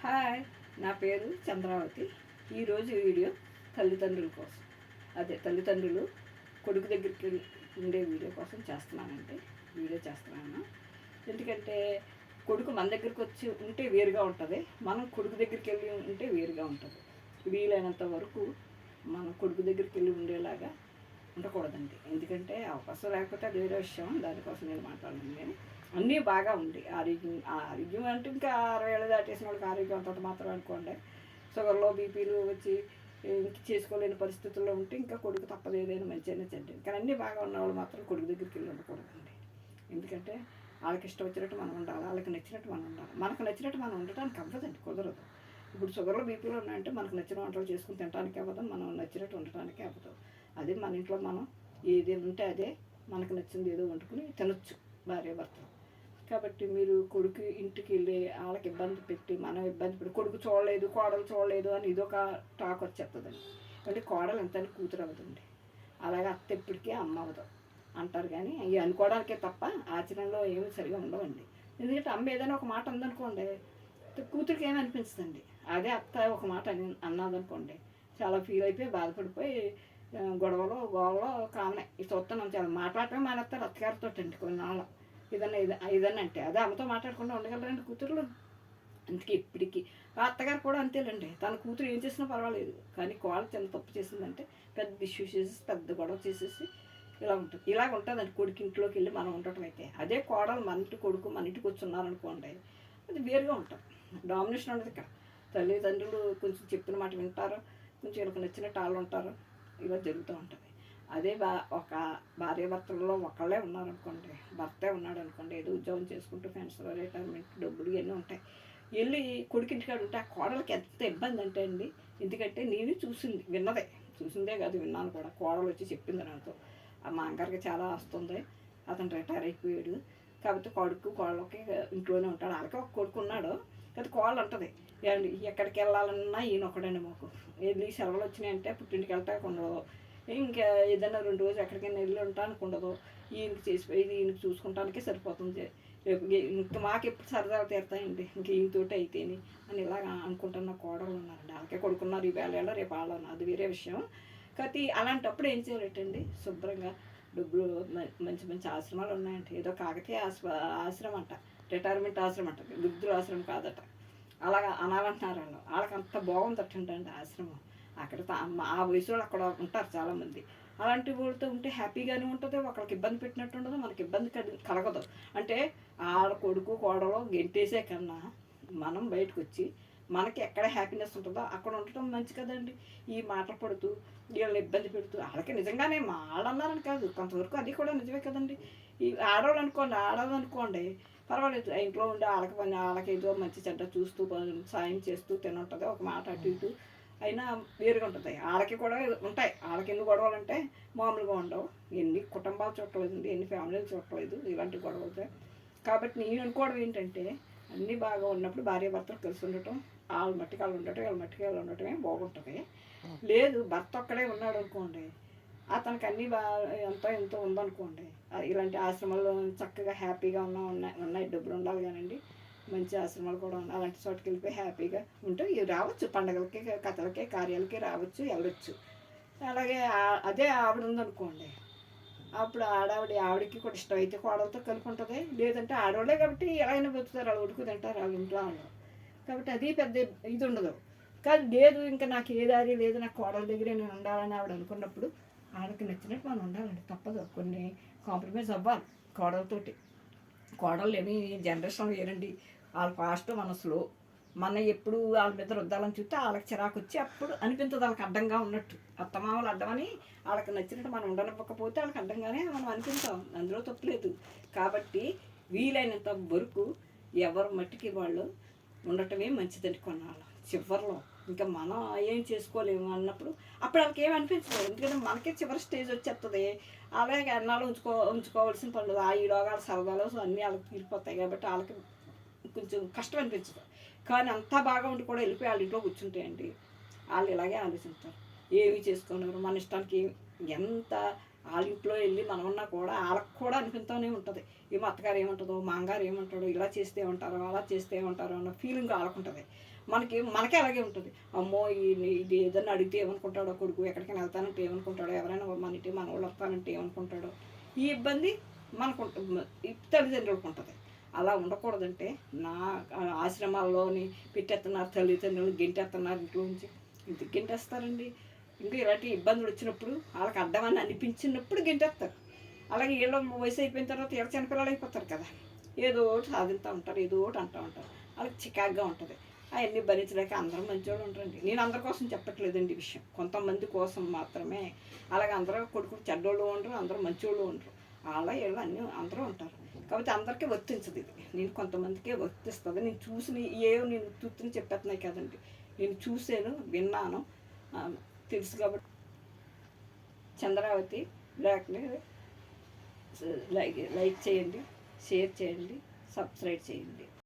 Hi, నా పేరు చంద్రావతి. ఈరోజు వీడియో తల్లిదండ్రుల కోసం, అదే తల్లిదండ్రులు కొడుకు దగ్గరికి ఉండే వీడియో కోసం వీడియో చేస్తున్నాను. ఎందుకంటే కొడుకు మన దగ్గరికి వచ్చి ఉంటే వేరుగా ఉంటుంది, మనం కొడుకు దగ్గరికి వెళ్ళి ఉంటే వేరుగా ఉంటుంది. వీలైనంత వరకు మనం కొడుకు దగ్గరికి వెళ్ళి ఉండేలాగా ఉండకూడదండి. ఎందుకంటే అవకాశం లేకపోతే అది వేరే విషయం, దానికోసం నేను మాట్లాడను. అన్నీ బాగా ఉంది. ఆరోగ్యం అంటే ఇంకా 60 ఏళ్ళు దాటేసిన వాళ్ళకి ఆరోగ్యం అంతంత మాత్రం అనుకోండి. షుగర్లో బీపీలు వచ్చి ఇంక చేసుకోలేని పరిస్థితుల్లో ఉంటే ఇంకా కొడుకు తప్పదు, ఏదైనా మంచిగానే చెడ్డ. కానీ అన్నీ బాగా ఉన్నవాళ్ళు మాత్రం కొడుకు దగ్గరికి వెళ్ళి ఉండకూడదండి. ఎందుకంటే వాళ్ళకి ఇష్టం వచ్చినట్టు మనం ఉండాలి, వాళ్ళకి నచ్చినట్టు మనం ఉండాలి. మనకు నచ్చినట్టు మనం ఉండటానికి అవ్వదండి, కుదరదు. ఇప్పుడు షుగర్లో బీపీలు ఉన్నాయంటే మనకు నచ్చిన వంటలు చేసుకుని తినడానికి అవ్వదు, మనం నచ్చినట్టు ఉండటానికి అవ్వదు. అదే మన ఇంట్లో మనం ఏది ఉంటే అదే మనకు నచ్చింది ఏదో వండుకుని తినొచ్చు భార్య భర్తలు. కాబట్టి మీరు కొడుకు ఇంటికి వెళ్ళి వాళ్ళకి ఇబ్బంది పెట్టి మనం ఇబ్బంది పెట్టి కొడుకు చూడలేదు, కోడలు చూడలేదు అని ఇదొక టాక్ వచ్చేస్తుందండి. అంటే కోడలు ఎంతైనా కూతురు అవుతుంది, అలాగే అత్త ఎప్పటికీ అమ్మ అవుతాం అంటారు. కానీ ఇవి అనుకోవడానికే తప్ప ఆచరణలో ఏమీ సరిగా ఉండవండి. ఎందుకంటే అమ్మ ఏదైనా ఒక మాట ఉందనుకోండి, కూతురికి ఏమి అనిపిస్తుందండి. అదే అత్త ఒక మాట అన్నదనుకోండి, చాలా ఫీల్ అయిపోయి బాధపడిపోయి గొడవలో కామనే ఈ చూస్తున్నాం. చాలా మాట్లాడటమే మానేస్తారు అత్తగారితో అండి కొన్నాళ్ళు. ఏదన్నా అంటే అదే అమ్మతో మాట్లాడకుండా ఉండగలరండి కూతురులు. అందుకే ఇప్పటికీ ఆ అత్తగారు కూడా అంతేనండి, తన కూతురు ఏం చేసినా పర్వాలేదు, కానీ కోడలు చిన్న తప్పు చేసిందంటే పెద్ద ఇష్యూ చేసేసి పెద్ద గొడవ చేసేసి ఇలాగ ఉంటుందండి. కొడుకు ఇంట్లోకి వెళ్ళి మనం ఉండటం అయితే. అదే కోడలు మన ఇంటి కొడుకు మన ఇంటికి వచ్చి ఉన్నారనుకోండి, అది వేరుగా ఉంటుంది. డామినేషన్ ఉండదు ఇక్కడ. తల్లిదండ్రులు కొంచెం చెప్పిన మాట వింటారు, కొంచెం వీళ్ళకి నచ్చినట్టు వాళ్ళు ఉంటారు, ఇలా జరుగుతూ ఉంటుంది. అదే ఒక భార్యాభర్తలలో ఒకళ్ళే ఉన్నారనుకోండి, భర్తే ఉన్నాడు అనుకోండి, ఏదో ఉద్యోగం చేసుకుంటూ ఫ్రెండ్స్లో రిటైర్మెంట్ డబ్బులు ఇవన్నీ ఉంటాయి, వెళ్ళి కొడుకింటికాడు ఉంటే ఆ కోడలకి ఎంత ఇబ్బంది అంటే అండి. ఎందుకంటే నేను చూసిందే కాదు, విన్నాను కూడా. కోడలు వచ్చి చెప్పింది నాతో, మా అంగారికి చాలా వస్తుంది, అతను రిటైర్ అయిపోయాడు, కాబట్టి కోడలకి ఇంట్లోనే ఉంటాడు. వాళ్ళకి ఒక కొడుకు ఉన్నాడు, కాబట్టి కోడలు ఉంటుంది ఎక్కడికి వెళ్ళాలన్నా ఈయన ఒకడండి. మాకు వెళ్ళి సెలవులు వచ్చినాయంటే పుట్టింటికి వెళ్తాక ఉండదు, ఇంకా ఏదైనా 2 రోజులు ఎక్కడికైనా వెళ్ళి ఉంటానికి ఉండదు. ఈయనకి చేసిపోయి ఈయనకి చూసుకుంటానికే సరిపోతుంది. ఇంకా మాకు ఎప్పుడు సరదాలు తీరుతాయండి ఇంక ఈయనతోటి అయితేని అని ఇలాగ అనుకుంటున్న కోడలు ఉన్నారండి. వాళ్ళకే కొడుకున్నారు, ఈ వేళ రేపు వాళ్ళని, అది వేరే విషయం. కాబట్టి అలాంటప్పుడు ఏం చేయాలంటండి, శుభ్రంగా డబ్బులు మంచి మంచి ఆశ్రమాలు ఉన్నాయండి. ఏదో కాకతీయ ఆశ్రమం అంట, రిటైర్మెంట్ ఆశ్రమం అంట, వృద్ధుల ఆశ్రమం కాదట, అలాగా అనాలంటున్నారు వాళ్ళు. వాళ్ళకి అంత బాగుందటండి ఆశ్రమం. అక్కడ ఆ వయసు వాళ్ళు అక్కడ ఉంటారు చాలామంది. అలాంటి వాళ్ళతో ఉంటే హ్యాపీగానే ఉంటుంది, ఒకరికి ఇబ్బంది పెట్టినట్టు ఉండదు, మనకి ఇబ్బంది కలగదు. అంటే ఆడ కొడుకు కోడలో గెంటేసే కన్నా మనం బయటకు వచ్చి మనకి ఎక్కడ హ్యాపీనెస్ ఉంటుందో అక్కడ ఉండటం మంచి కదండి. ఈ మాటలు పడుతూ వీళ్ళని ఇబ్బంది పెడుతూ వాళ్ళకి నిజంగానే మా ఆడన్నారని కాదు, కొంతవరకు అది కూడా నిజమే కదండి. ఈ ఆడవాళ్ళు అనుకోండి పర్వాలేదు, ఇంట్లో ఉండే వాళ్ళకి ఏదో మంచి చెడ్డ చూస్తూ సాయం చేస్తూ తినుంటుంది, ఒక మాట అటు ఇటు అయినా వేరుగా ఉంటుంది. వాళ్ళకి కూడా ఉంటాయి, వాళ్ళకి ఎన్ని గొడవలు అంటే మామూలుగా ఉండవు. ఎన్ని కుటుంబాలు చూడలేదు, ఎన్ని ఫ్యామిలీలు చూడలేదు ఇలాంటి గొడవలు. కాబట్టి నేను అనుకోవడం ఏంటంటే, అన్నీ బాగా ఉన్నప్పుడు భార్యాభర్తలు కలిసి ఉండటం, వాళ్ళ మట్టికి వాళ్ళు ఉండటం, వీళ్ళ మట్టికి వాళ్ళు ఉండటమే బాగుంటుంది. లేదు భర్త ఒక్కడే ఉన్నాడు అనుకోండి, అతనికి అన్నీ ఎంతో ఉందనుకోండి, ఇలాంటి ఆశ్రమాల్లో చక్కగా హ్యాపీగా ఉన్నాయి డబ్బులు ఉండాలి కానండి, మంచి ఆశ్రమాలు కూడా ఉన్నాయి. అలాంటి చోటుకి వెళ్ళిపోయి హ్యాపీగా ఉంటూ రావచ్చు, పండగలకి కథలకి కార్యాలకి రావచ్చు వెళ్ళొచ్చు. అలాగే అదే ఆవిడ ఉందనుకోండి, అప్పుడు ఆవిడకి కూడా ఇష్టమైతే కోడలతో కలిపి ఉంటుంది, లేదంటే ఆడవాళ్ళే కాబట్టి ఎలాగైనా బతుకుతారు, వాళ్ళు ఉడుకు తింటారు వాళ్ళ ఇంట్లో వాళ్ళు. కాబట్టి అది పెద్ద ఇది ఉండదు. కానీ లేదు ఇంకా నాకు ఏ దారి లేదు, నాకు కోడల దగ్గరే నేను ఉండాలని ఆవిడ అనుకున్నప్పుడు ఆవిడకి నచ్చినట్టు మనం ఉండాలండి, తప్పదు. కొన్ని కాంప్రమైజ్ అవ్వాలి కోడలతోటి. కోడలు ఏమి జనరేషన్ వేరండి, వాళ్ళ ఫాస్ట్ మన స్లో. మన ఎప్పుడు వాళ్ళ మీద రుద్దాలని చూస్తే వాళ్ళకి చిరాకు వచ్చి అప్పుడు అనిపించదు వాళ్ళకి అడ్డంగా ఉన్నట్టు. అత్తమామలు అడ్డమని వాళ్ళకి నచ్చినట్టు మనం ఉండనివ్వకపోతే వాళ్ళకి అడ్డంగానే మనం అనిపించాం, అందులో తప్పులేదు. కాబట్టి వీలైనంత వరకు ఎవరు మట్టికి వాళ్ళు ఉండటమే మంచిదని కొన్నాళ్ళు. చివరిలో ఇంకా మనం ఏం చేసుకోలేము అన్నప్పుడు అప్పుడు వాళ్ళకి ఏమి అనిపించలేదు, ఎందుకంటే మనకే చివరి స్టేజ్ వచ్చేస్తుంది. అలాగే అన్నాళ్ళు ఉంచుకోవాల్సిన పనులు ఈ రోగాలు సరదాలు అన్నీ వాళ్ళకి తీరిపోతాయి. కాబట్టి వాళ్ళకి కొంచెం కష్టం అనిపించదు. కానీ అంతా బాగా ఉండి కూడా వెళ్ళిపోయి వాళ్ళ ఇంట్లో కూర్చుంటాయండి, వాళ్ళు ఇలాగే ఆలోచిస్తారు, ఏమి చేసుకున్నారు మన ఇష్టానికి. ఎంత వాళ్ళ ఇంట్లో వెళ్ళి మనమన్నా కూడా వాళ్ళకి కూడా అనిపిస్తూనే ఉంటుంది. మా అత్తగారు ఏమంటుందో, మా అమ్మగారు ఏమంటాడో, ఇలా చేస్తే ఏమంటారో, అలా చేస్తే ఏమంటారో అన్న ఫీలింగ్ వాళ్ళకు ఉంటుంది. మనకే అలాగే ఉంటుంది. అమ్మో ఇది ఏదన్నా అడిగితే ఏమనుకుంటాడో కొడుకు, ఎక్కడికైనా వెళ్తానంటే ఏమనుకుంటాడో, ఎవరైనా మన ఇంటి మన వాళ్ళు వస్తానంటే ఏమనుకుంటాడో, ఈ ఇబ్బంది మనకు తల్లిదండ్రులకు ఉంటుంది. అలా ఉండకూడదంటే నా ఆశ్రమాల్లోని పెట్టేస్తున్నారు, తల్లిదండ్రులు గెంటేస్తున్నారు ఇంట్లో నుంచి. ఇంటికి గెంటేస్తారండి. ఇంకా ఇలాంటి ఇబ్బందులు వచ్చినప్పుడు వాళ్ళకి అడ్డమని అనిపించినప్పుడు గెంటేస్తారు. అలాగే వీళ్ళ వయసు అయిపోయిన తర్వాత వీళ్ళ చిన్నపిల్లలు అయిపోతారు కదా, ఏదో ఒకటి సాధిస్తూ ఉంటారు, ఏదో ఒకటి అంటూ ఉంటారు. వాళ్ళకి చికాగ్గా ఉంటుంది. అవన్నీ భరించలేక అందరూ మంచివాళ్ళు ఉంటారండి. నేను అందరి కోసం చెప్పట్లేదండి ఈ విషయం, కొంతమంది కోసం మాత్రమే. అలాగే అందరూ కొడుకులు చెడ్డోళ్ళు ఉండరు, అందరూ మంచివాళ్ళు ఉండరు. వాళ్ళ వీళ్ళు అన్నీ అందరూ ఉంటారు. కాబట్టి అందరికీ వర్తించదు ఇది. నేను కొంతమందికే వర్తిస్తుంది. నేను చూసిన నేను తూర్తుని చెప్పేస్తున్నాయి కదండి, నేను చూశాను, విన్నాను, తెలుసు. కాబట్టి చంద్రావతి బ్లాక్ని లైక్ చేయండి, షేర్ చేయండి, సబ్స్క్రైబ్ చేయండి.